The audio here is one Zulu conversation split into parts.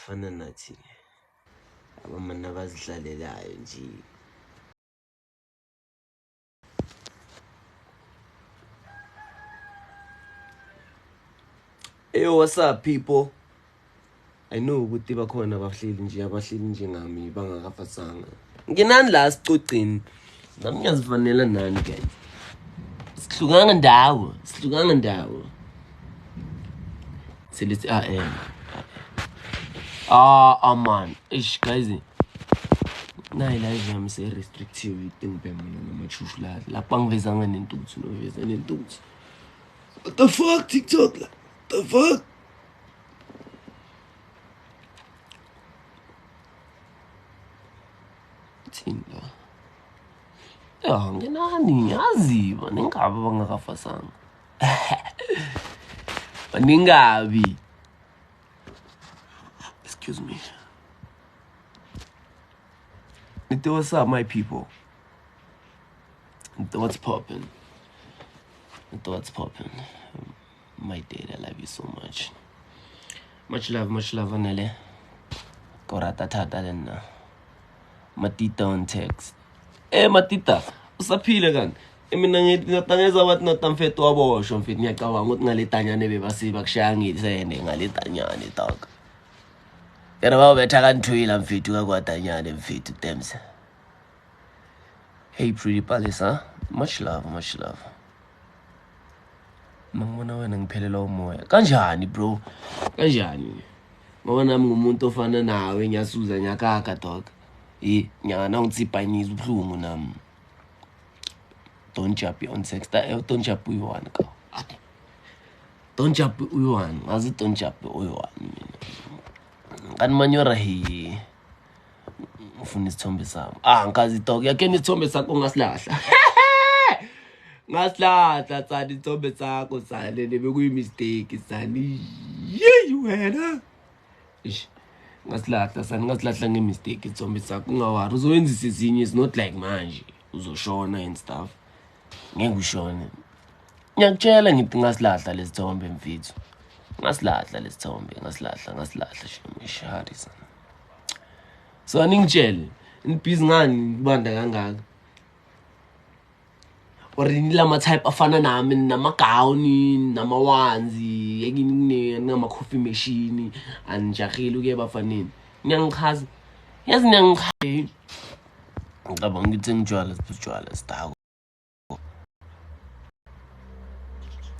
abafana nathi abamana abazidlalelayo nje. Hey, what's up people? I know ukuthi bakhona abahleli njengami bangakafasanga. Nginani la sicocini. Nami ngiyazifanela nani guys. Sihlukanga ndawo. Selithi man. Ish guys. Nayi live yami se restrictive itingbema namachushu la. Lapha ngivezanga nentuthu noveza nentuthu. What the fuck TikTok? What the fuck? Thinda. Ya nginani yaziba ningabe bangakafasanga. Baningabi. Excuse me. What's up, my people? What's poppin'? My dad, I love you so much. Much love, Anele. Korata tata lena. Matita on text. Matita, usaphila kan? Mina ngatangeza wathi notamfethu wabosho mfethu ngiyacabanga ukuthi ngaletanyane bebasiba kushaya ngisene ngaletanyane dog. Yena bawubetha kanthwila mfethu kakwadanyane mfethu Dems. Hey pretty palace, huh? Much love. Mangibona wena ngiphelela umoya. Kanjani bro? Kanjani? Ngoba nami ngumuntu ofana nawe ngiyasuza ngiyakaka dog. Nyana ngitsiphanisa ubhlungu nami. Don't jump on sex. Don't jump uyi-1 ka. Don't jump uyi-1. Ngazi don't jump uyi-1 mina. Kanti manyora he. Ufuna isithombe sami. Ngikazi dog. Yakhe isithombe sakho ngasilahla. Ngasilahla tsani isithombe sakho sale bekuyi mistake sani. Yey wena. Ish. Ngasilahla ngemistake isithombe sakho ungawari uzoyenzisa ezinye is not like manje. Uzoshona and stuff. Ngeke ushone. Ngiyakutshela ngithi ngasilahla lesithombe mfethu. Ngasilahla lesithombe, ngasilahla shemishari. So aningitshele, nibhizi ngani kubanda kangaka? Orini lama type afana nami namagawuni, namawanzi, yekini nama-coffee machine, anijahile ukuye bafaneni. Ngiyangichaza. Yazi ngiyangichaza. Ngicabanga ukuthi ngijwala sitako.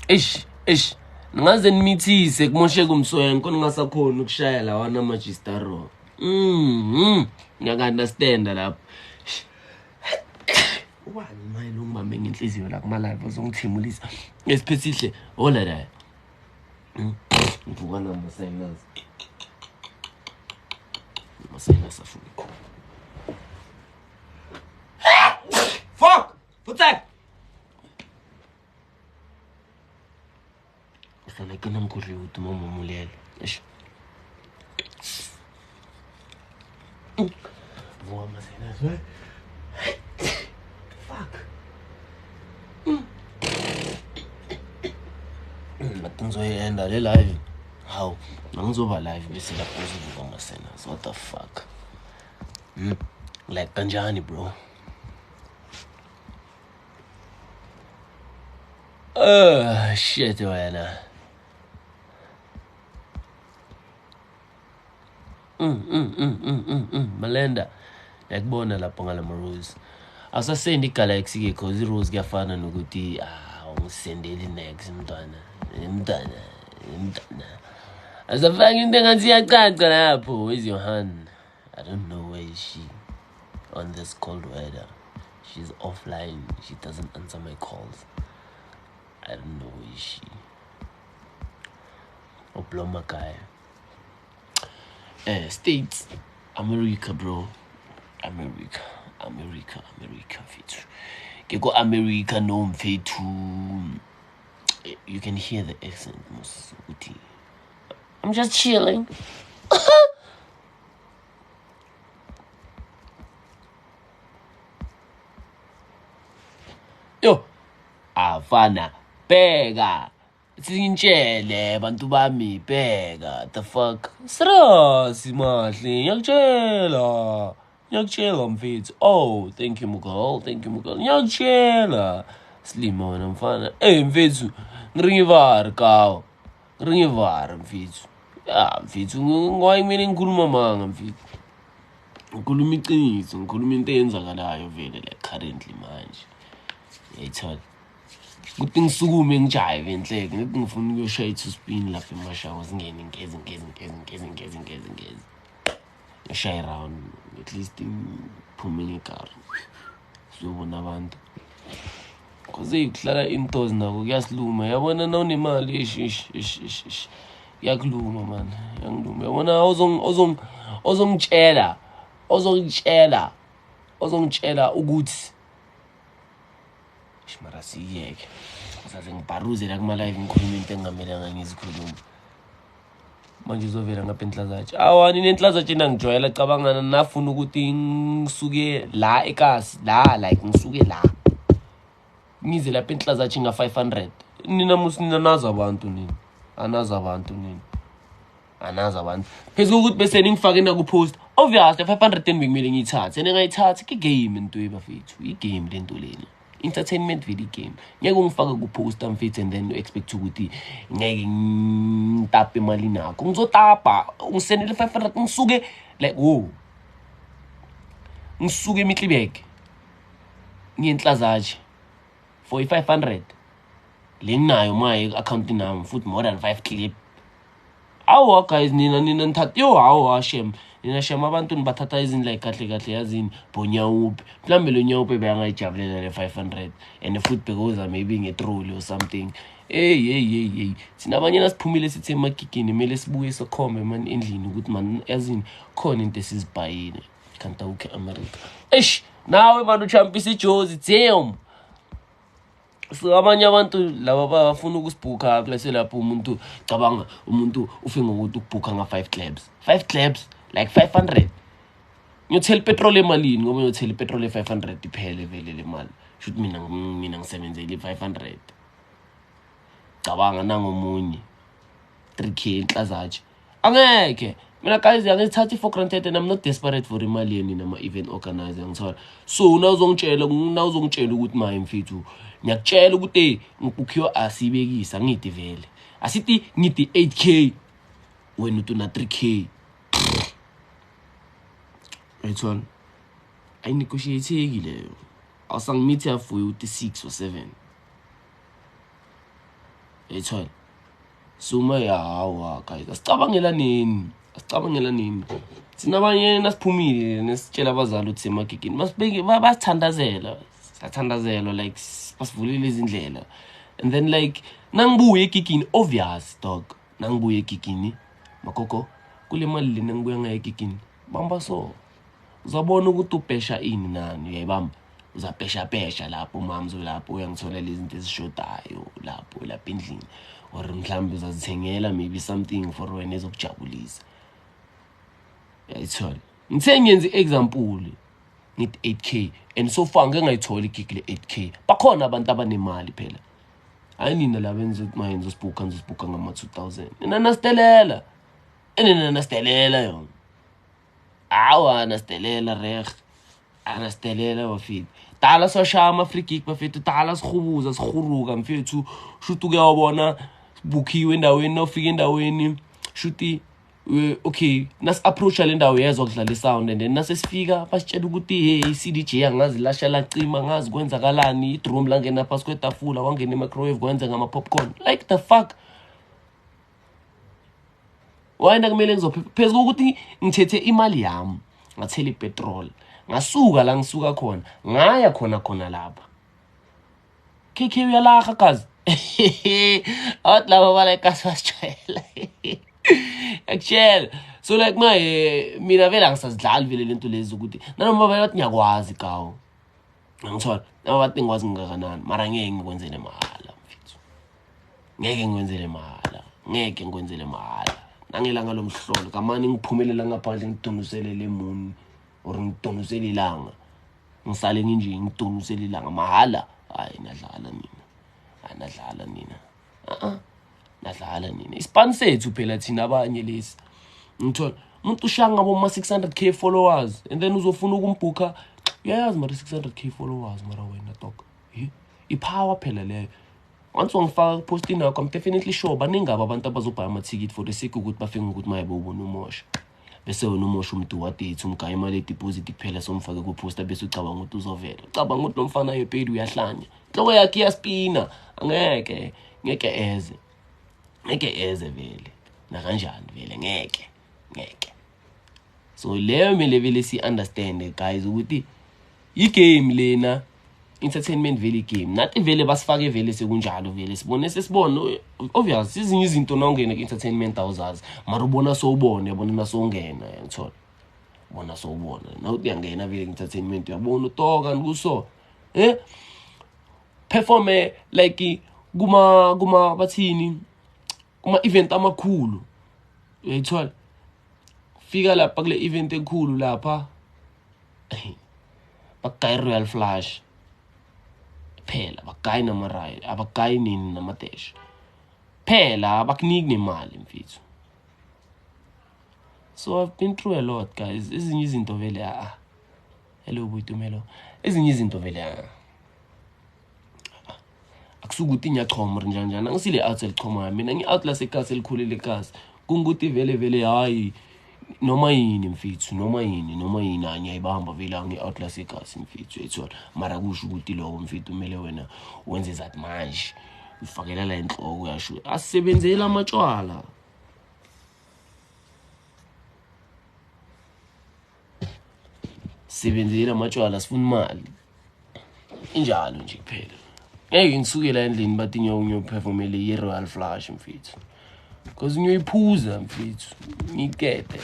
Ish. Ngaze nimithise kumosheka umsoyenko ningasakhona ukushaya lawana magistaro. Ngiyaka-understanda lapho. Wani mayelo ngibambe ngenhliziyo la kuma live uzongithimulisa. Esiphesihle hola la. Ngivuka namasayinazi. Masayinazi afuna. Fuck! What's that? Sana ke nang kuri utu mo mulele. Ish. Vuka masayinazi. Ngizoyenda le live. How? Ngizoba live bese lapho uzovuka masayinazi. What the fuck? Like kanjani bro? Shit wena. Malenda. Yakubona lapho ngalama rose. Awusasendi igalaxy ke cause irose kuyafana nokuthi ungisendeli next mntwana. Asafanga into engathi iyacaca lapho. Where's your hand? I don't know where is she on this cold weather. She's offline. She doesn't answer my calls. I don't know where is she. Obloma guy. States. America, bro. America, fit. Go America, no fit. You can hear the accent, Musuti. I'm just chilling. Yo, Havana, pega. Singitshele bantu bami bheka the fuck. Serious mahle, ngiyakutshela mfethu. Oh, thank you Mugol. Ngiyakutshela. Slimo wena mfana. Mfethu, ngiringivar kawo. Ngiringivar mfethu. Ya mfethu, ngoba mina ngikhuluma manga mfethu. Ngikhuluma iqiniso, ngikhuluma into eyenzakalayo vele like currently manje. Yayithola. Kuthi ngisukume ngijive enhleke, ngithi ngifuna ukuyoshaya i-2-spin lapha emashawa singene ngeze. Ngishaya around at least ngiphume ngegari. Siyobona abantu. Cause kuhlala indoors nako kuyasiluma. Yabona nawunemali ish. Yakuluma man. Yangiluma. Yabona ozongitshela ukuthi mara siyeke. Saze ngibharuze la kuma live ngikhuluma into engamelanga ngizikhuluma. Manje uzovela ngapha enhlazatshe. Awani nenhlazatshe nangijwayela cabangana nafuna ukuthi ngisuke la ekasi la like ngisuke la. Ngize lapha enhlazatshe nga500. Nina musina naza abantu nini. Anaza abantu. Phezulu ukuthi bese ningifake na ku post. Obviously 500 bengimele ngiyithathe. Ngayithatha ke game into ebafethu. I-game lento lena. Entertainment video game. Ngeke ungifake ku post mfethu and then expect ukuthi ngeke ngitape imali nakho. Ngizotapa, ungisendele 500 ngisuke like ngisuke eMitlibek. Ngiyenhlazatshe for 500. Lenginayo my account nami futhi more than 5 clip. Awu guys nina nithatha awu shem. Nina shem abantu nibathatha izindla kahle yazini bonyawuphi. Mhlambe lo nyawuphi bayangayijabulela le 500 and futhi because maybe ngetroll or something. Hey. Sina abanye nasiphumile sithi emakikini mele sibuye sokhombe man endlini ukuthi man yazini khona into esizibhayile. Kanta ukhe America. Nawe bantu champisa ijozi damn. So abanye abantu laba bafuna ukusibhuka bese lapho umuntu cabanga umuntu ufike ngokuthi ukubhuka nga5 clubs. 5 clubs like 500. Ngiyothela petrol emalini ngoba ngiyothela petrol e500 iphele vele le mali. Shoot mina ngisebenzele 500. Cabanga nangomunye 3k enhlazatshe. Angeke. Mina guys angithatha for granted and I'm not desperate for imali yeni nama event organizer ngithola. So nawuzongitshela ukuthi maye mfethu ngiyakutshela ukuthi ngibukhiwa asibekisa ngithi vele. Asithi ngithi 8k wena utuna 3k. Ayithola. I negotiate leyo. Awusangimitha for uthi 6 or 7. Ayithola. Suma yawa guys. Asicabangela nini? Sinabanye nasiphumile nesitshela abazali ukuthi emakikini masibeke basithandazela. Sathandazelo like basivulile izindlela. And then like nangibuye egigini obvious dog. Nangibuye egigini makoko kule mali le nangibuya ngayo egigini. Bamba so. Uzabona ukuthi ubhesha ini nani uyayibamba. Uzabhesha lapho mama lapho uyangitholela izinto ezishodayo lapho endlini. Or mhlambe uzazithengela maybe something for wena ezokujabulisa. Yayithola. Ngithe ngiyenza example ngithi 8k and so far ngeke ngayithola igig le 8k. Bakhona abantu abanemali phela. Ayinina la benza ukuthi mayenza usibhuka ngama 2000. Nina nastelela yona. Awa nastelela reg. Anastelela bafethu. Tala soshama free kick bafethu tala sikhubuza sikhuruka mfethu. Shuthi kuyawubona bukhiwe endaweni nawufika endaweni shuthi okay nas approach le ndawo yezwa kudlala isound and then nasesifika basitshela ukuthi hey CDJ angazi lasha lacima ngazi kwenzakalani idrum la ngena phansi kwetafula wangena emicrowave kwenza ngama popcorn like the fuck. Wayena kumele ngizophepha phezulu ukuthi ngithethe imali yami ngathela ipetrol ngasuka la ngisuka khona ngaya khona lapha KK uyalaga kazi out lava bala kasi wasijwayela actually so like mina vele angisazidlali vele lento lezi ukuthi nanoma bathi ngiyakwazi kawo ngithola abathi ngikwazi ngakanani mara ngeke ngikwenzele mahala mfethu ngeke ngikwenzele mahala nangelanga lomhlolo kamani ngiphumelela ngaphandle ngidonusele lemuni or ngidonusele ilanga ngisale nginje ngidonusele ilanga mahala hayi nadlala nina nadlala nini ispan sethu phela thina abanye lesi ngithola umuntu ushanga boma 600k followers and then uzofuna ukumbhuka uyayazi mara 600k followers mara wena dog ipower phela leyo once ungifaka ku-posting yakho I'm definitely sure baningaba abantu abazobhaya ama-ticket for the sake ukuthi bafike ukuthi maye bobona umosha bese wena umosha umuntu wadate umgaya imali edeposit kuphela somfake ku-poster bese ucabanga ukuthi uzovela ucabanga ukuthi lo mfana yepedi uyahlanya inhloko yakhe iyaspina ngeke eze vele nakanjani vele ngeke so leyo mele vele si-understand guys ukuthi i-game lena entertainment vele game nathi vele basifake vele sekunjalo vele sesibone obvious izinye izinto nawungena ku-entertainment awuzazi mara ubona sowubona yabona nasowungena ngithola bona sowubona nawuthi uyangena vele ku-entertainment uyabona utoka nikuso performe like kuma bathini kuma event amakhulu uyayithola fika lapha kule event enkulu lapha bakay Royal Flush phela bakay namaray abakay nini namadesh phela abakuniki nemali mfethu so I've been through a lot guys ezinye izinto vele hello Buitumelo ezinye izinto vele akusukuthi nyachoma njani angisile out elichoma mina ngi-out lasekhasi elikhulele ekhasi kungukuthi vele hayi noma yini mfethu noma yini anyayibamba vele angi-out lasekhasi mfethu ethola mara kusho ukuthi lokho mfethu kumele wena wenze zathi manje ufakela la enhloko uyasho asisebenzela amatshwala sibenzela amatshwala sifuna imali injalo nje kuphela ngeke ngisukela endlini bathi ngiyoperformele i-Royal Flush mfethu because ngiyoyiphuza mfethu ngikete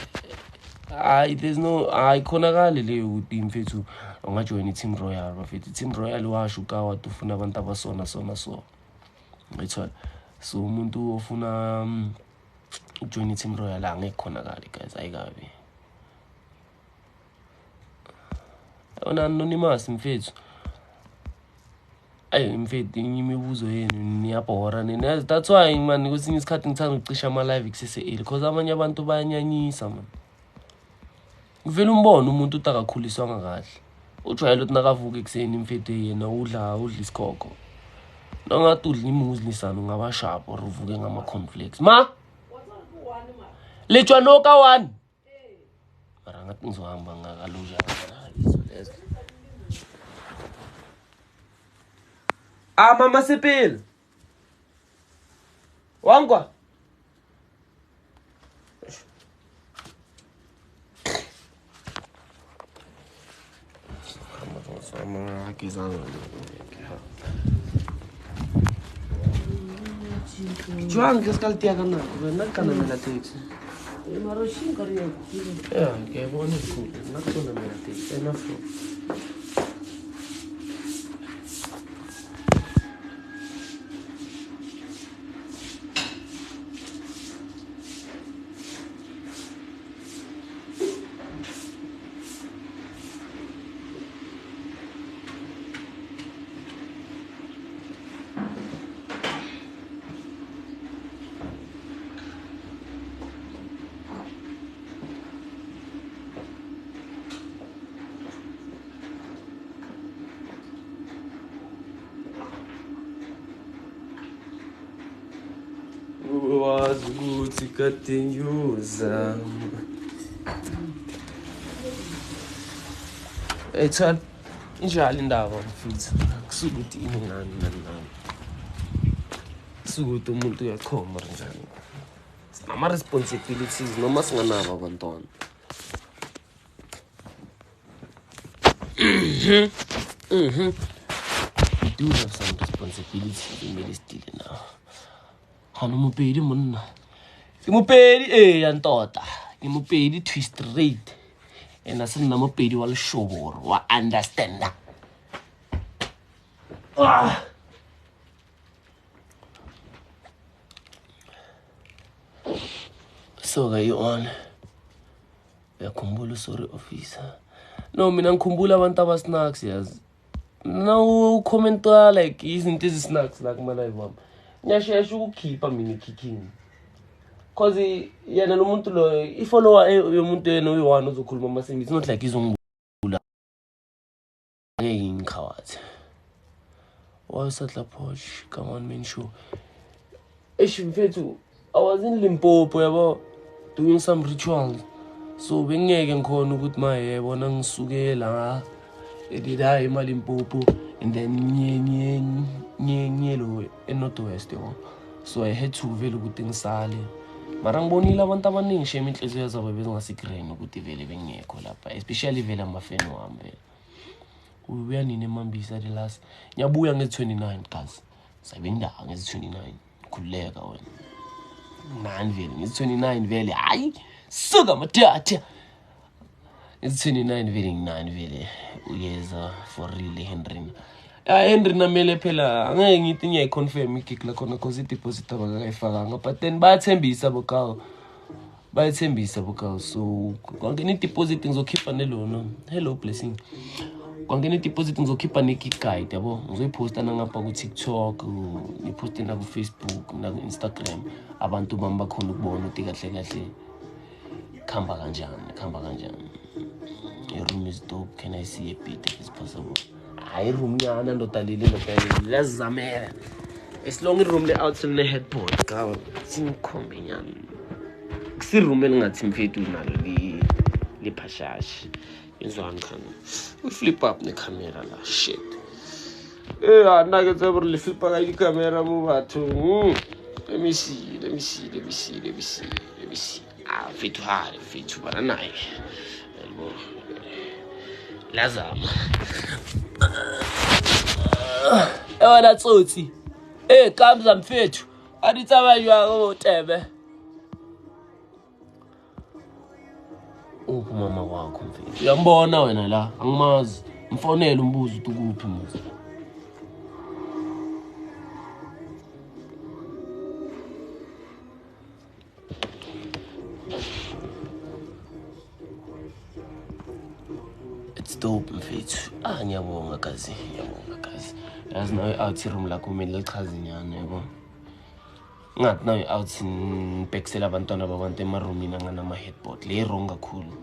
there's no khonakali leyo ukuthi mfethu ungajoin i-Team Royal mfethu i-Team Royal washo ukawa ufuna abantu abasona so ngithola so umuntu ofuna ujoin i-Team Royal angeke khonakali guys ayikabi ona anonymous mfethu mfethu imibuzo yenu niyabhora nina that's why man kwesinye isikhathi ngithanda ukucisha ama-live kusese-early because abanye abantu bayanyanyisa man kuvela umbona umuntu utakakhuliswanga kahle ujwayele ukuthi nakavuka ekuseni mfethu yena udla isikhokho nongathi udla imuzi lisana ungaba sharp or uvuke ngama-cornflakes lejwa noka 1 mara ngathi ngizohamba ngakaluja lezo Mama Sepil Wangwa Juan que skal tia kana na kana mela taxi maro shin kariya ke bone ku na kana mela taxi na fo was good to continue it's a injali indaba mfethu kusukuthi iningani kusukuthi umuntu uyakhoma njani sinama responsibilities noma singanabo abantwana we do have some responsibilities in the still now hano mopedi monna ke mopedi ya ntota ke mopedi twist straight ena se nna mopedi wa leshoboro wa understand so ga you on yakhumbula sorry officer no mina ngikhumbula abantu abasnacks yazi no commenta like izinto snacks like my life wami ngiyashesha ukukhipha mina kicking cause yena lo muntu lo ifollower yomuntu yena uyi1 uzokhuluma amasimbi it's not like izongibula ngekhawathi wasatla posh come on man show mfethu I was in Limpopo yabo doing some rituals so bengeke ngikhona ukuthi mayebona ngisuke la edida eMalimpopo and then nye lo eNorthwest yabo so I had to vele ukuthi ngisale mara ngibonile abantu abaningi shame inhliziyo zabo bezingasegreen ukuthi vele bengekho lapha especially vele amafeni wami vele ubuya nini eMambisa the last ngiyabuya nge29 guys sabenga nge29 khuleka wena nani vele nge29 vele hayi suka matata nge29 vele nginani vele uyeza for real Henry namele phela angeke ngithi ngiyayiconfirm igig la khona cause i-deposit abakayifakanga but then bayathembisa bokawo so kwangena i-deposit ngizokhipha nelona hello blessing kwangena i-deposit ngizokhipha ne-gig guide yabo ngizoyiposta nangapha ku-TikTok ngiposte na ku-Facebook na ku-Instagram abantu bami bakhona ukubona ukuthi kahle khamba kanjani your room is dope can I see a bit if it's possible hayi room yana ndodalile lazizamela as long room le-out ne-headboard gawa singikhombe nyana kusiroom elingathi mfethu nalo liphashashi izwani khona flip up ne-camera la shit anake tsebore le flipa ka di-camera mo batho let me see fethu bana naye lazama wena tsotsi kamza mfethu aditsaba jwa tebe mama wakho mfethu uyambona wena la angimazi mfonela umbuzo ukuthi ukuphi muzi it's dope mfethu ngiyabonga kazi yazi nawe out room la kumele lichaze nyana yabo ngathi nawe out nibhekisela abantwana babantu emarumini anganama headboard le wrong kakhulu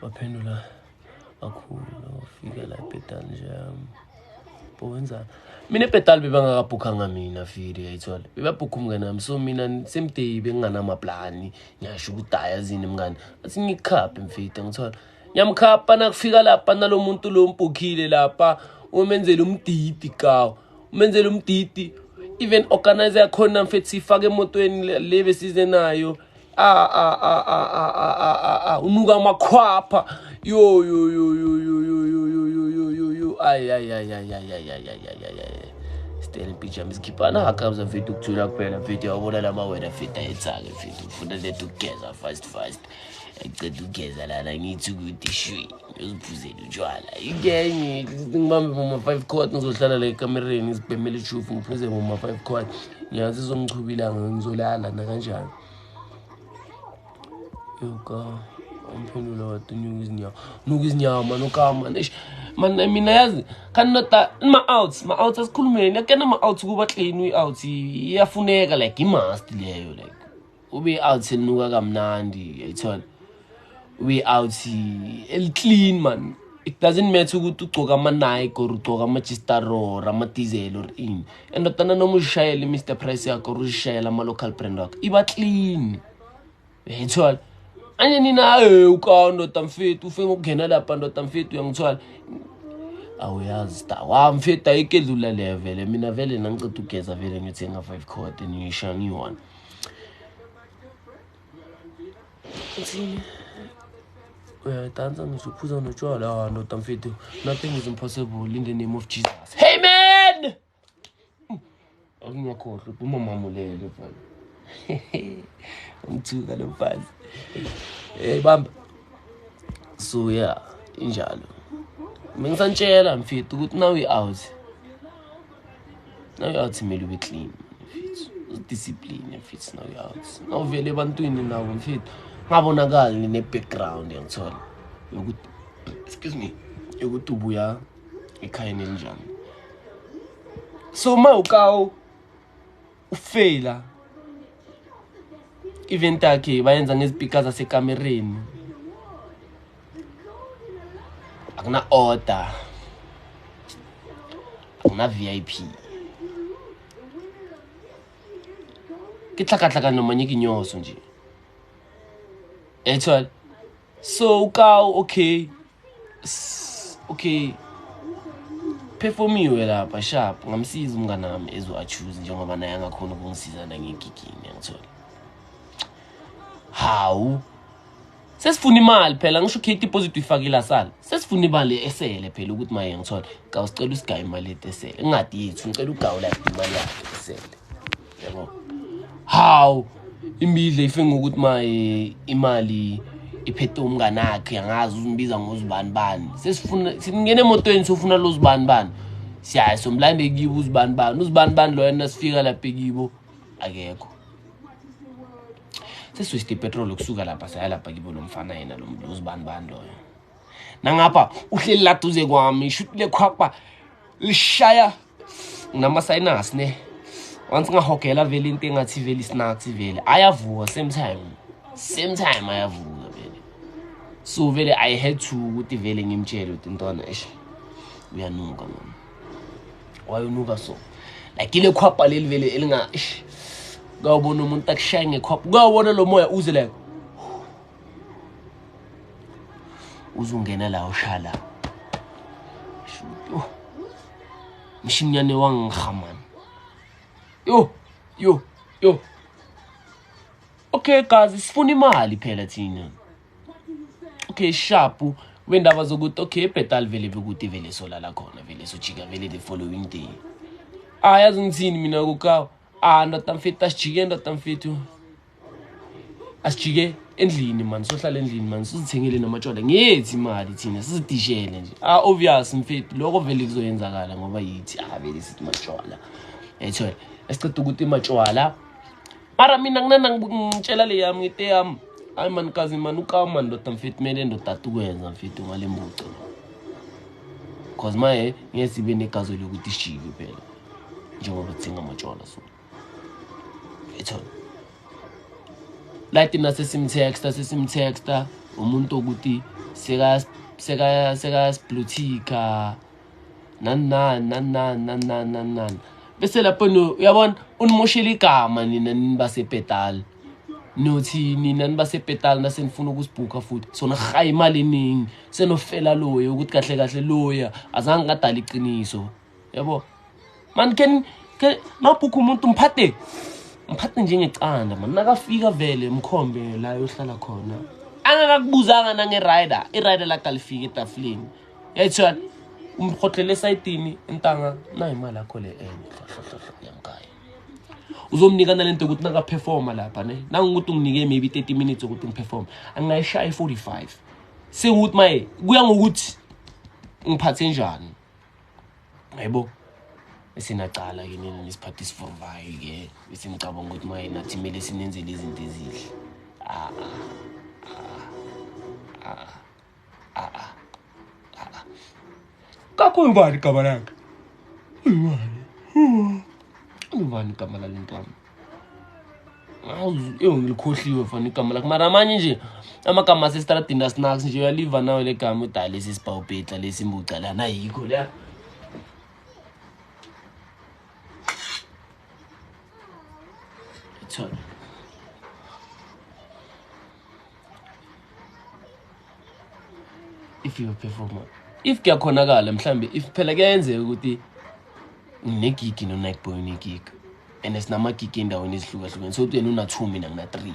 baphendula kakhulu ufika la pedal jam bowenza mina pedal bebangakabhukhanga mina fidi yayithola bebabhukha umngane nami so mina same day benginganama plani ngiyasho ukuthi ayazini mngane athi ngikhaphe mfidi ngithola nyamkhapha nakufika lapha nalomuntu lo mbukhile lapha umenzela umdidi kawo umenzela umdidi even organizer yakhona mfethu sifake emotweni le besize nayo unuka amakhwapha yo still picture skipana akaza mfethu ukuthula kuphela mfethu yabona lama wena mfethu ayetsake mfethu ufuna lethu ugeza fast eceda ugeza lana ngithi ukuthi shwi uziphuzela utshwala igenye ngibambe boma 5 quart ngizohlala la ekamereni ngizibhemele ishufu ngiphuze boma 5 quart ngiyazi izongichubila ngizolala na kanjani yoka umphendula wathi nuka izinyama nokama man mina yazi kanota ma outs asikhulumeni yakena ma outs kuba clean we outs iyafuneka like imust leyo like ube outs enuka kamnandi yayithola we out clean man it doesn't matter ukuthi ugcoka ama Nike or ugcoka ama Gistaro or ama Diesel or in endotana noma ushayela Mr Price yakho or ushayela ama local brand wakho iba clean yayithola anye nina ukandota mfethu ufike ukungena lapha ndota mfethu uyangithwala awuyazi sta wa mfethu ayikedlula level mina vele nangicela ugeza vele ngithenga 5 quart ngisha ngi1 uthini danza ngizophuza notshwala ndota mfethu nothing is impossible in the name of Jesus hey man ngiyakhohlwa umamamulele mfana umthuka lo mfazi bamba so yeah injalo mengisantshela mfethu ukuthi now we out mele ube clean mfethu discipline mfethu now we out now vele ebantwini nabo mfethu ngabonakala ne background yangithola ukuthi excuse me ukuthi ubuya ekhayeni elinjani. So mawukawo ufela event yakhe bayenza ngezipika zasekamereni, akuna order, akuna VIP, ke tlhakatlhaka nomanye kinyoso nje. Ethwa so ukawo okay performiwe lapha sharp ngamsiza umngane nami ezo-choose njengoba naye angakhona ukungisiza nangegigini yangithola. Hawu sesifuna imali phela ngisho okay deposit uyifakile sala sesifuna imali esele phela ukuthi maye ngithola ka usicela usigaye imali esele ingadi yethu ngicela ugawula imali yakhe esele yabo. Hawu imidle ife ngokuthi maye imali iphethe umngane wakhe yangazi uzimbiza ngozibani bani sesifuna singene emotweni sofuna lo zibani bani siya somlande kibo uzibani bani lo yena sifika lapha kibo akekho seswiste petrol ukusuka lapha saya lapha kibo lo mfana yena lo uzibani lo nangapha uhleli la duze kwami ishutile khwapha lishaya nginamasayinasi ne once ngahogela vele into engathi vele snacks vele ayavuka same time ayavuka vele. So vele I had to ukuthi vele ngimtshele ukuthi intwana uyanuka mama wayonuka so like ile khwapha leli vele elinga ngawubona umuntu akushaya ngekhwapha ngawubona lo moya uze la uzungena la ushala mshinyane wangikhamana yo okay guys sifuna imali phela thina okay sharp wendaba zokuthi okay petal vele bekuthi vele solala khona vele sochika vele the following day yazi ngithini mina kukawa ndotamfethu asijike endlini man sohlala endlini man sizithengele namatshwala ngethi imali thina sizidishele nje obvious mfethu lokho vele kuzoyenzakala ngoba yithi vele sithi matshwala ethola esiceda ukuthi matshwala mara mina nginana ngitshela le yami ngite yami hayi man kazi man ukawa man ndotamfethu mele ndotata ukwenza mfethu ngale mbuco cause maye ngesibe negazo lokuthi ishike phela njengoba tsinga matshwala so ethola like thina sesimtexta umuntu ukuthi seka splutika nan bese lapho uyabona unimoshela igama nina nibasepetal nothi nina nibasepetal nasenifuna ukusibhuka futhi sona hayi imali eningi senofela loyo ukuthi kahle loya azange ngadala iqiniso yabo man can mabhuka umuntu mphathe njengecanda man nakafika vele emkhombe la yohlala khona angakakubuzanga nange-rider i-rider lakalifika etafuleni yayithiwa umkhohlele esayitini intanga nayo imali yakho le yamkhaya uzomnika nalento ukuthi nakaperforma lapha ne nangokuthi unginike maybe 30 minutes ukuthi ngiperform angayishaya 45 sekuthi maye kuya ngokuthi ngiphathe njani hayibo esinaqala ke nina nisiphathi siforvayo ke bese ngicabanga ukuthi maye nathi kumele sinenzele izinto ezihle kakuyibani igama lakhe uyibani igama lalentwana ngilikhohliwe fana igama lakhe mara amanye nje amagama asestradini asinaks nje uyaliva nawe le gama udala lesi sibhawubhetla lesi imbuca lana yikho la ethola if you performer if kuyakhonakala mhlambe if phela kuyenzeka ukuthi nginegigi no-Nike Boy negig and sinamagigi endaweni ezihlukahlukene so wena una-2 mina ngina-3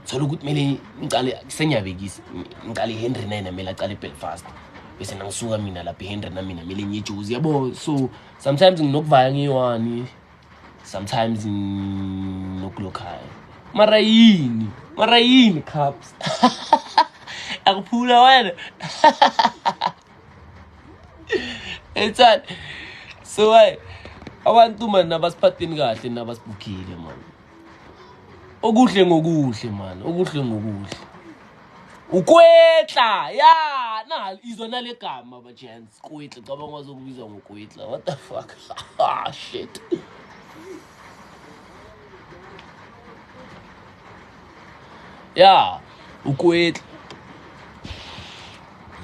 thola ukuthi kumele ngiqale senyabekisi ngiqale Henry naye namele aqale Belfast bese nangisuka mina lapha Henry namina kumele ngiyejuzi yabo so sometimes nginokuvaya ngiyi-1 sometimes nginokulokhaya mara yini cups akuphula wena ethan so abantu man nabasiphathini kahle nabasibukile man okuhle ngokuhle man okuhle ngokuhle ukwetla ya nah, izona le gama bajens. Kuitla cabanga wazokubiza ngokuitla. What the fuck? Ah shit. Yeah, ukwetla.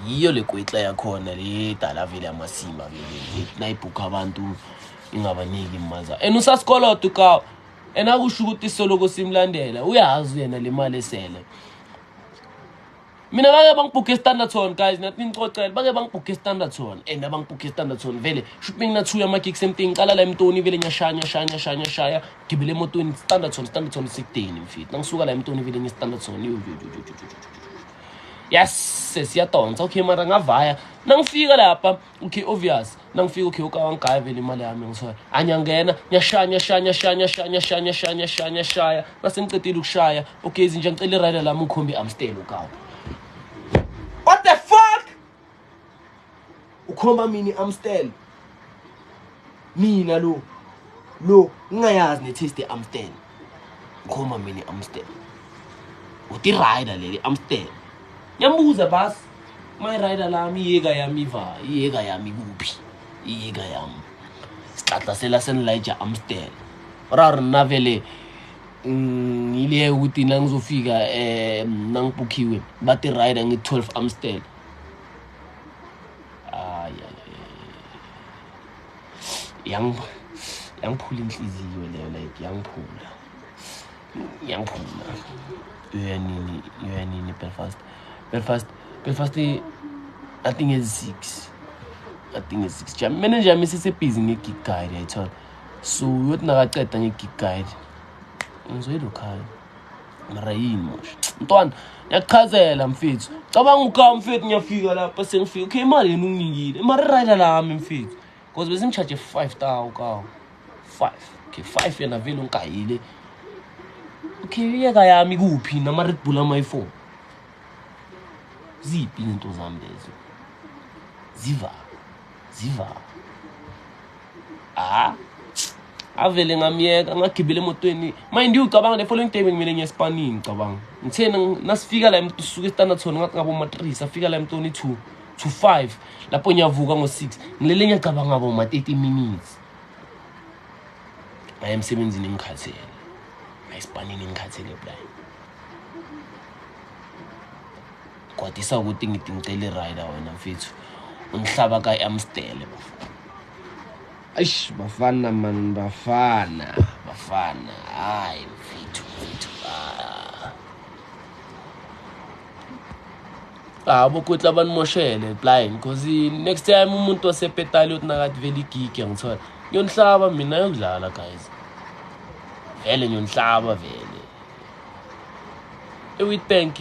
Yiyo le kwetla yakhona le dala vele amasimba vele. Nayibhuka abantu ingabaniki imaza. Usasikoloto ka enakusho ukuthi soloko simlandela. Uyazi yena le mali esele. Mina bake bangibhuke standard tone guys, nathi ngicocela bake bangibhuke standard tone. Abangibhuke standard tone vele. Shoot mina 2 ama gigs emthini qala la emtoni vele nyashaya. Gibele emotweni standard tone 16 mfit. Nangisuka la emtoni vele ngi standard tone. Yes, sesiyadonsa. Okay mara ngavaya. Nangifika lapha, okay obvious. Nangifika okay ukawangaya vele imali yami ngisho. Anyangena, nyashaya. Base ngicedile ukushaya. Okay izinja ngicela irider lami ngikhombi Amstel ukawa. What the fuck? Ukhomba mini Amstel. Mina lo ngingayazi ne taste Amstel. Ukhomba mini Amstel. Uthi rider leli Amstel. Nyambuza bas. My rider lami iyeka yami kuphi? Iyeka yami. Sicatla sela senlaija Amstel. Ora rena vele ile ukuthi nangizofika nangibhukiwe bathi rider ngi12 Amstel. Yangiphula inhliziyo leyo like yangiphula. Uyanini Belfast I think it's 6. Jam manager mi sesebhizi nge-gig guide yayithola. So uyothi nakaceda nge-gig guide. Ngizoyilo khaya. Mara yini mosha. Mntwana, ngiyakuchazela mfethu. Cabanga ukha mfethu ngiyafika lapha sengifika. Okay imali yena unginikile. Mara rider lami mfethu. Because bezimcharge 5,000 kawo. 5. Okay 5 yena vele ungayile. Okay iyeka yami kuphi nama Red Bull ama i4. Ziphi into zami lezo. Ziva. Avele ngamiyeka ngagibele emotweni. Mind you cabanga the following day ngimele ngiyeSpanini cabanga. Ngithe nasifika la emsuka eStandard Tone ngathi ngabo ma3 afika la emtoni 2 to 5 lapho ngiyavuka ngo6 ngilele ngiyacabanga ngabo ma30 minutes. Emsebenzini ngikhathele. eSpanini ngikhathele blind. Kwatisa ukuthi ngithi ngicela irider wena mfethu. Ungihlaba ka Amstel bafana. Eish bafana man bafana. Hayi mfethu. Bokwetla banimoshele blind because next time umuntu wasepetali uthi nakathi vele igig ngithola. Ngiyonhlaba mina yodlala guys. Vele ngiyonhlaba vele. Ewitbank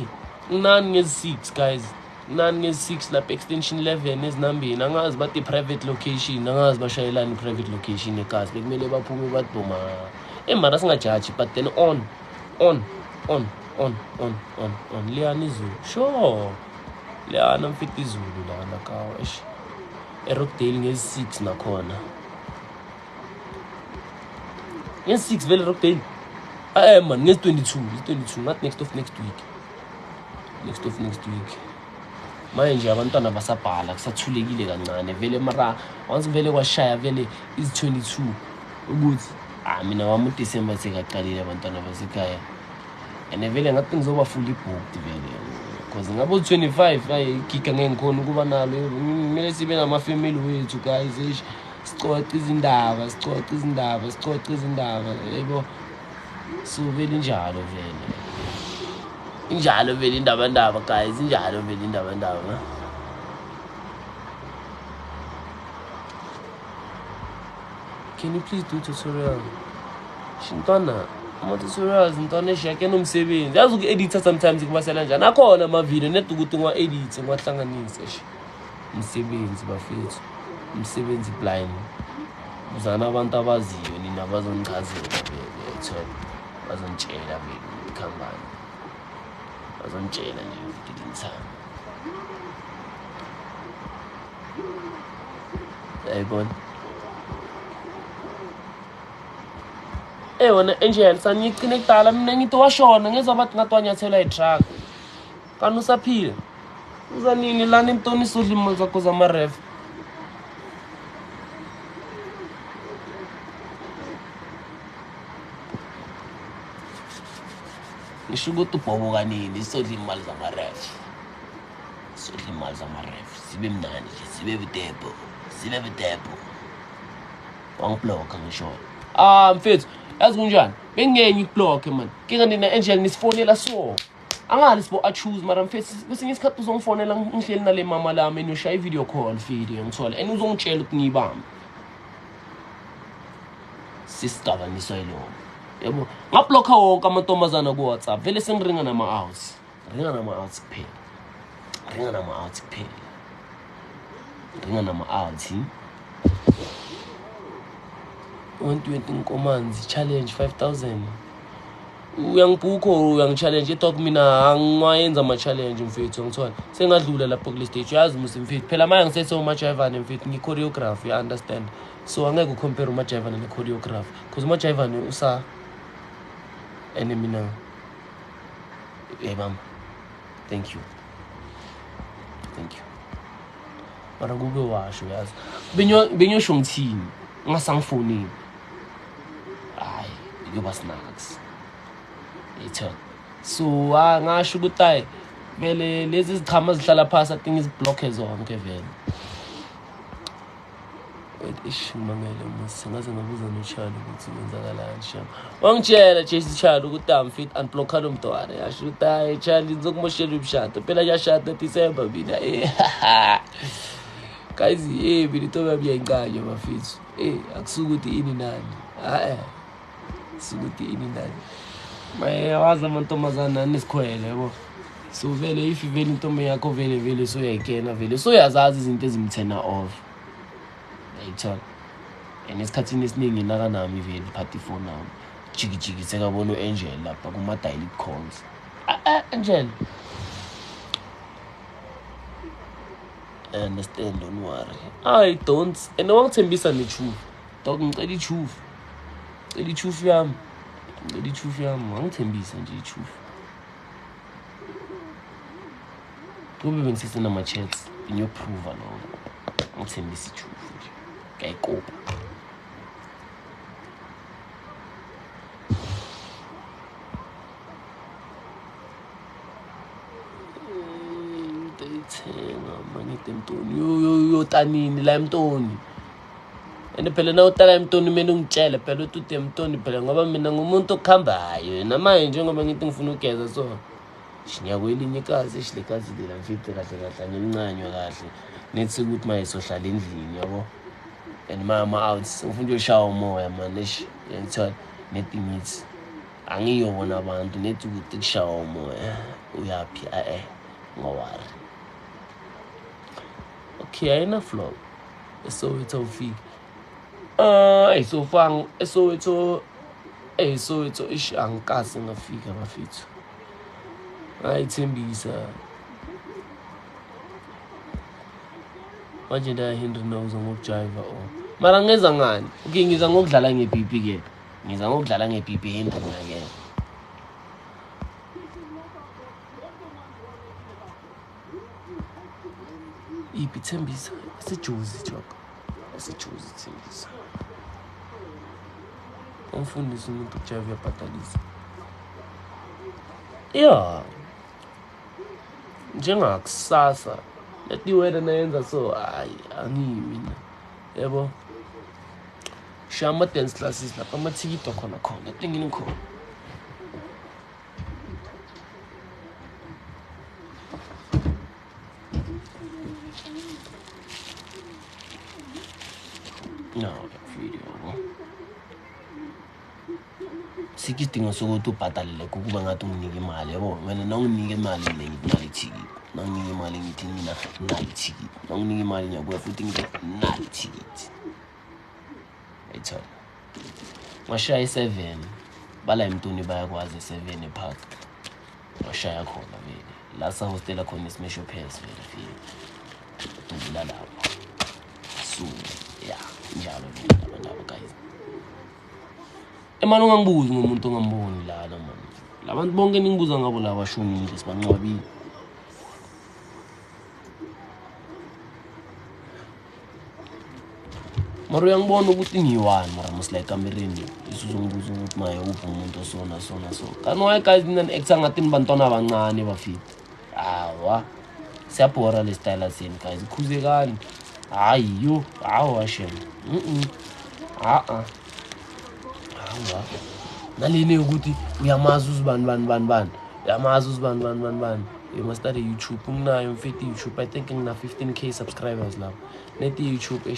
nani ngezi6 guys. Nani ngezi6 lapha extension 11 ezinambini angazi bathi private location angazi bashayelani private location ekhasi bekumele baphume bathi boma mara singajaji but then on liyani izulu sure liyana mfiti izulu lana kawo eRockdale ngezi6 nakhona ngezi6 vele Rockdale man ngezi22 not next of next week manje abantwana basabhala kusathulekile kancane vele mara once vele kwashaya vele iz22 ukuthi mina wami uDecember sekaqalile abantwana basekhaya ene vele ngathi ngizoba fully booked vele because ngabo 25 ayikika ngengikhona kuba nalo kumele sibe nama family wethu guys sicoca izindaba yebo so vele njalo vele indaba guys injalo vele indaba Can you please do tutorial? Shintwana ama-tutorials ntwana eshake nomsebenzi yazi uku-editha sometimes kubasela njani akhona ama-video net ukuthi ngiwa-edithe ngiwahlanganise umsebenzi bafethu umsebenzi blind uzana abantu abaziyo nina bazongichazela vele bazongitshela vele ikhambani bazongitshela nje ukuthi ngithanda ayibona wona Angel sanyicine kudala mina ngithi washona ngezwa bathi ngathi wanyathela i-truck kanti usaphila Uzanini lana emtoni isodla imali zakho zamaref. Ngisho ukuthi ubhobo kanini isodla imali zamaref. Isodla imali zamaref. Sibe mnandi nje, sibe budepo. Wangibloka ngisho. Mfethu, yazi kunjani? Bengenye ikublock man. Kinga nina Angel nisifonela so. Angali sibo choose mara mfethu kwesinye isikhathi uzongifonela ngihleli nale mama lami enoshaya i-video call video ngithola and uzongitshela ukuthi ngiyibambe. Sisigabaniswa yilo. Yebo, ngablocka wonke amantombazana ku WhatsApp. Vele sengiringa nama-outs. Ringa nama-outs kuphela. 120 inkomanzi challenge 5000. Uyangibhuka uyangichallenge etalk mina angiwayenza ama-challenge mfethu ngithola. Sengadlula lapho kule stage yazi musi mfethu. Phela manje ngisethe uMajayivane mfethu ngi-choreography, you understand. So angeke ucompare uMajayivane ne-choreography because uMajayivane usa and mina. Hey mama. Thank you. Mara kube washo yazi. Benyosho ngithini? Ngasangifoni. Hayi, kuyoba snacks. Etho. So ngasho ukuthi hayi vele lezi zichama zihlala phansi athi iziblock zonke vele. Mangele musingaze ngabuza noCharlie ukuthi kwenzakalani shama. Wangitshela Jesse Charlie ukuthi amfit unblocka lo mntwana. Yasho ukuthi hayi Charlie ngizokumoshela umshado. Phela yashada December mina. Guys, bilito babyayinganya bafethu. Akusukuthi ini nani. Sukuthi ini nani. Mayawazi amantombazana nesikhwele yabo. So vele if vele intombi yakho vele so uyayikena vele so uyazazi izinto ezimthena off. Ayithola. And esikhathini esiningi naka nami vele party phone nami. Jiki sekabona uAngel lapha kuma daily calls. Angel. I understand, don't worry. I don't. And wangithembisa netruth. Dog ngicela itruth. Ngicela itruth yami. Wangithembisa nje itruth. Kube bengisise nama-chats inyoprova lo. Ngithembisa itruth nje. Ngayikopa. Yo tanini la emtoni. Ene phela na utala emtoni mina ungitshela phela uthi emtoni phela ngoba mina ngumuntu okhambayo namanje njengoba ngithi ngifuna ukugeza so shinyako elinye ikazi esilekazi lela mfithe kahle ngelincanywa kahle nethi ukuthi maye sohlala endlini yabo and mama out ngifuna ukuyoshawa umoya man ngithola nethi ngithi angiyobona abantu nethi ukuthi kushawa umoya uyapi ngowari. Okay, ayina flow. Esowetho ufika. Esowetho ish angikase ngafika bafethu. Ayithembisa. Manje la Henry knows ngokujiva mara ngeza ngani? Okay, ngiza ngokudlala ngeBP ke. Ngiza ngokudlala ngeBP Henry ngeke. Ithembisa sijuzi joka sijuzi thembisa umfundisi umuntu ujive uyabhatalisa njengakusasa leti wena nayenza so hayi angiyimina yebo shama dance classes lapha amathikiti khona tingini khona. No, video. Sikidingo sokuthi ubhatalele ukuba ngathi unginike imali yabo wena nonginike imali le ngimali thikiti nonginike imali ngithi mina nali thikiti nonginike imali nyabuya futhi ngithi nali thikiti ayithola washaya 7 bala emntuni bayakwazi 7 epark washaya khona vele la sa hostela khona isimesho pass vele fika dubula lapho so yeah njalo vele abantu guys emani ungangibuzi ngomuntu ongamboni lana man labantu bonke ningibuza ngabo la bashonile sibancwabile mara uyangibona ukuthi ngiyi-one mara mosla ekamereni isuzongibuza ukuthi maye uphi umuntu osona so kanti why guys mina ni-acta ngathi nibantwana abancane bafiti hawa siyabhora le style seni guys ikhuzekani hayi yo hawa shem hawa nalini yokuthi uyamazi uzibani uyamazi uzibani you must start a YouTube nginayo mfethu YouTube I think ngina 15k subscribers lapho nethi YouTube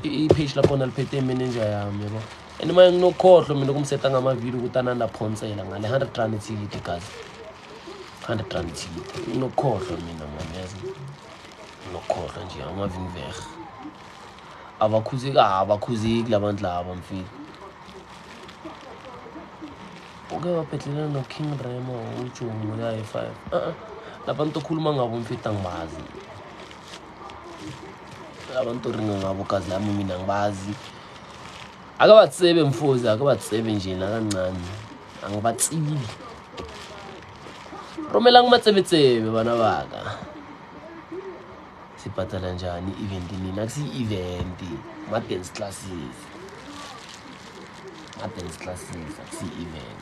i-page lapho naliphethe manager yami yabo and manje nginokhohlwa mina ukumseta ngama-video ukuthi ananda phonsela ngale 100 rand ticket guys 100 rand ticket nginokhohlwa mina manje yazi nginokhohlwa nje amavingver abakhuzeki labantu laba mfethu uke waphethelana no-King Remo uJungu ya-5 labantu okhuluma ngabo mfethu angibazi abantu ringa ngabo kazi lami mina ngibazi akabatsebe mfozi akabatsebe nje nakancane angibatsili romela ngumatsebetsebe bana baka sibhatala njani i-event nini akusi-event ma-dance classes akusi-event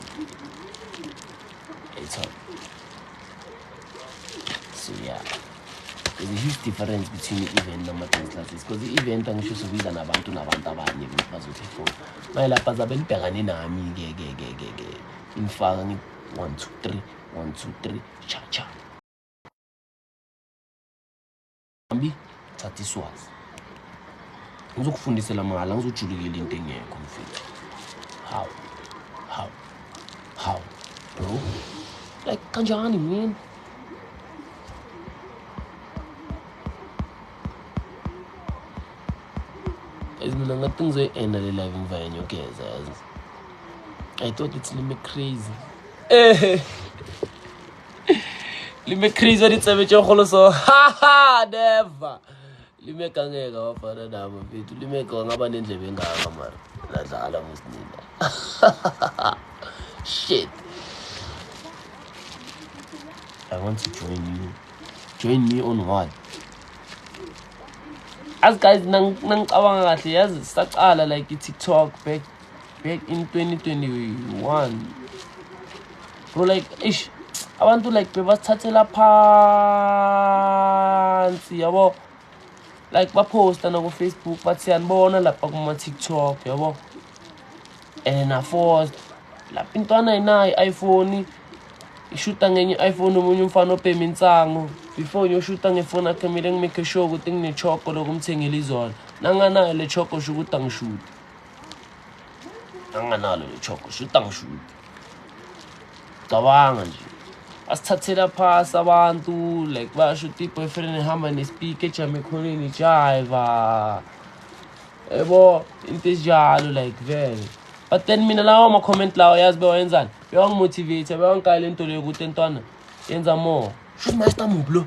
it's all so yeah there's a huge difference between the-event nama-dance classes because i-event angisho sobiza nabantu abanye bazophefoma mayelapha zabe libhekane nami-ke ngifaka 1 2 3 cha ambi thatha iswazi ngizokufundisela mahala ngizojulukela into engekho mfethu how bro like kanjani man mina ngathi ngizoyi-enda le live ngivayanyokeza yazi I thought it's lime crazy lime crazy waditsebe tshogolo so never limeka angeka wafana nabo mfethu limeka wangaba nendlebe engaka mara nadlala musinina shit I want to join me on what as guys nangicabanga kahle yazi saqala like i-TikTok back in 2021 bro like ish abantu like bebasithathela phansi yabo like baposta na ku Facebook bathi siyanibona lapha kuma TikTok yabo and aforce lapha intwana inayo iPhone ishuta ngenye iPhone umunye umfana opema insango before uyoshuta ngefone yakhe kumele ngimake sure ukuthi nginechoko lokumthengela izona nanganayo le choko sho ukuthi angishuti nanganalo le choko shuta ngishuti cabanga nje asithathela phasi abantu like bashuta i-boyfriend ehamba nespeaker ejame ekhoneni jiva yebo into ezinjalo like vele but then mina lawo ama-comment lawo yazi bewayenzani bewangimotivate bewangikayela into leyo ukuthi entwana yenza more shuthi master move lo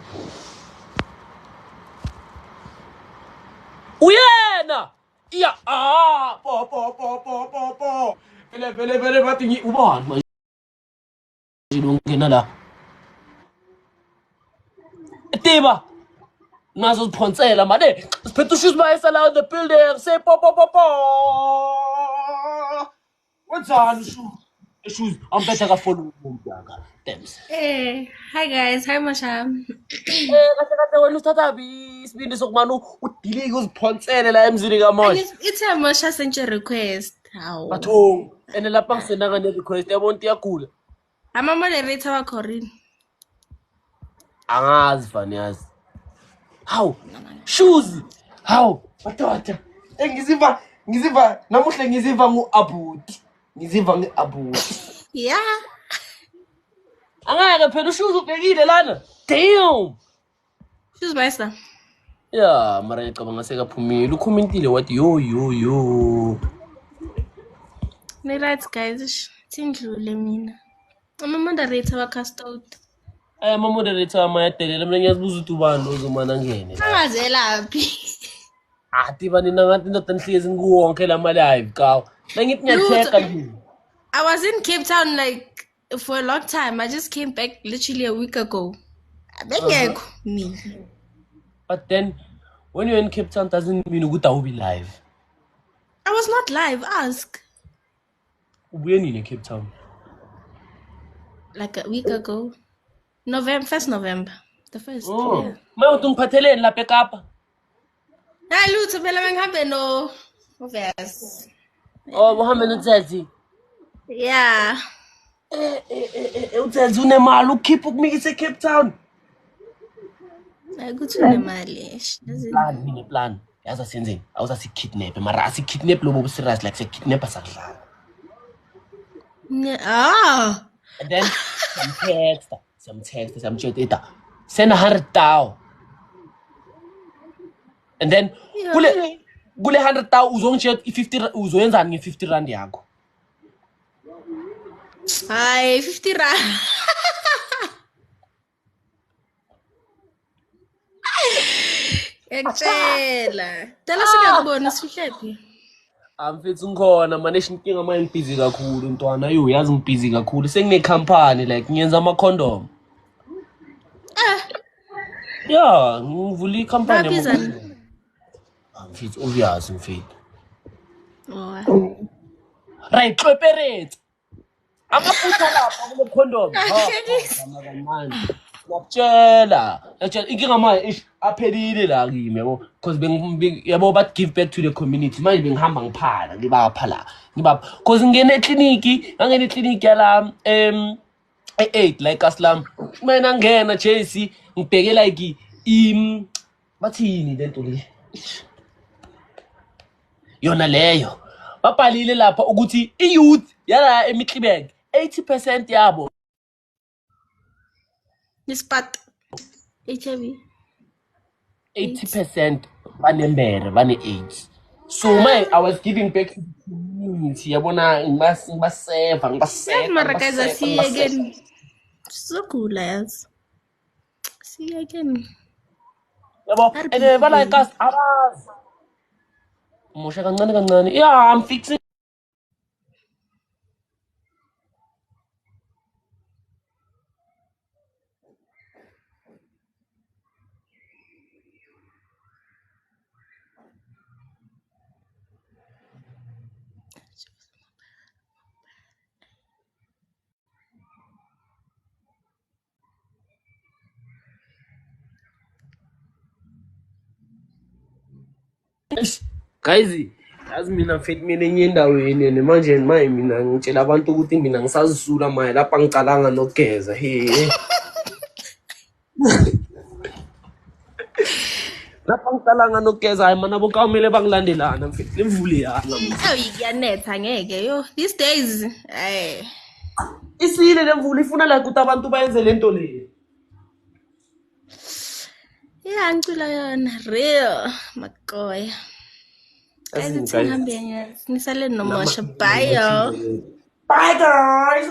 uyena iya po vele bathi ubani manje ungena la Tiba nazo ziphonsela mane siphethe ushoes bayisala the building say po wenzani shoes ampethe ka phone umuntu yaka thanks Hi guys, hi Masha. kahle wena uthatha isibindi sokumana udelike uziphonsele la emzini kaMosha It's a Masha sent you a request. How? batho ene lapha ngisenaka ne request yabo into yakula I'm a moderator wa Corinne. angazi fani yazi how shoes how batata ngiziva namuhle ngiziva ngu-abuti Yeah. angeke phela ushoes ubhekile lana damn Who's Master? ya mara ngicabanga sekaphumile ukhomentile wathi yo Right guys, sindlule mina. I'm a moderator wa Custode. ama-moderator amayadelela mina ngiyazibuza ukuthi ubani ozomana ngene Angazelaphi. tiba nina ngathi indoda nihlezi ngikuwonke la ma-live kawo nangithi ngiyacheka nje I was in Cape Town like for a long time. I just came back literally a week ago. Bengekho mina. but then When you're in Cape Town doesn't mean ukuthi awubi live. I was not live. Ask. Ubuye nini Cape Town? Like a week ago. November, 1st November. The 1st. Oh. Yeah. Mayo tungiphatheleni lapha eKapa. Hayi lutho phela bengihambe no Vers. Oh, uhambe noTsatsi. Yeah. uTsatsi unemali ukukhipha ukumikisa eCape Town. Ukuthi unemali. Plan mine plan. Yaza senzeni. Awuzasikidnap mara asikidnap lobo serious like sekidnap sakudlala. Ah. And then some text, send 100,000. And then kule 100,000 uzongitshela 50 uzoyenzani nge50 rand yakho. Hayi 50 rand. Ekutshela. Tela sikubona sifihlephi. Amfethu ngikhona manje inkinga manje ngibhizi kakhulu ntwana yo yazi ngibhizi kakhulu sengine company like ngiyenza ama condom. Yeah, ngivula icompany Babizana. Amfethu obvious mfethu. Oh. Right, cooperate. Amaphutha lapha kule condom. Manje. Ngiyakutshela inkinga manje aphelile la kimi yabo because yabo but give back to the community manje bengihamba ngiphala ngibapha la ngibapha because ngene eclinic yala e8 like Aslam mina ngena JC ngibheke like bathini lento le yona leyo babhalile lapha ukuthi iyouth yala eMitlibeng 80% yabo Nispat HIV 80% banembere bane-AIDS. So I was giving back to the community. Yabona ngibaseva Mara guys, I see you again. So cool as. See you again. Yabo and balike us abazi. Mosha kancane. Yeah, I'm fixing guys yazi mina mfethu mina enye endaweni and manje mina ngitshela abantu ukuthi mina ngisazisula manje lapha ngicalanga nokugeza lapha ngicalanga nokugeza hayi mana bokamele bangilandelana mfethu lemvule yana Iyanetha ngeke yo. These days, isile lemvule ifuna la ukuthi abantu bayenze lento le. Yeah, ngicula yona real makoya. Guys, ngihambe nisale nomosha. Bye yo. Bye guys.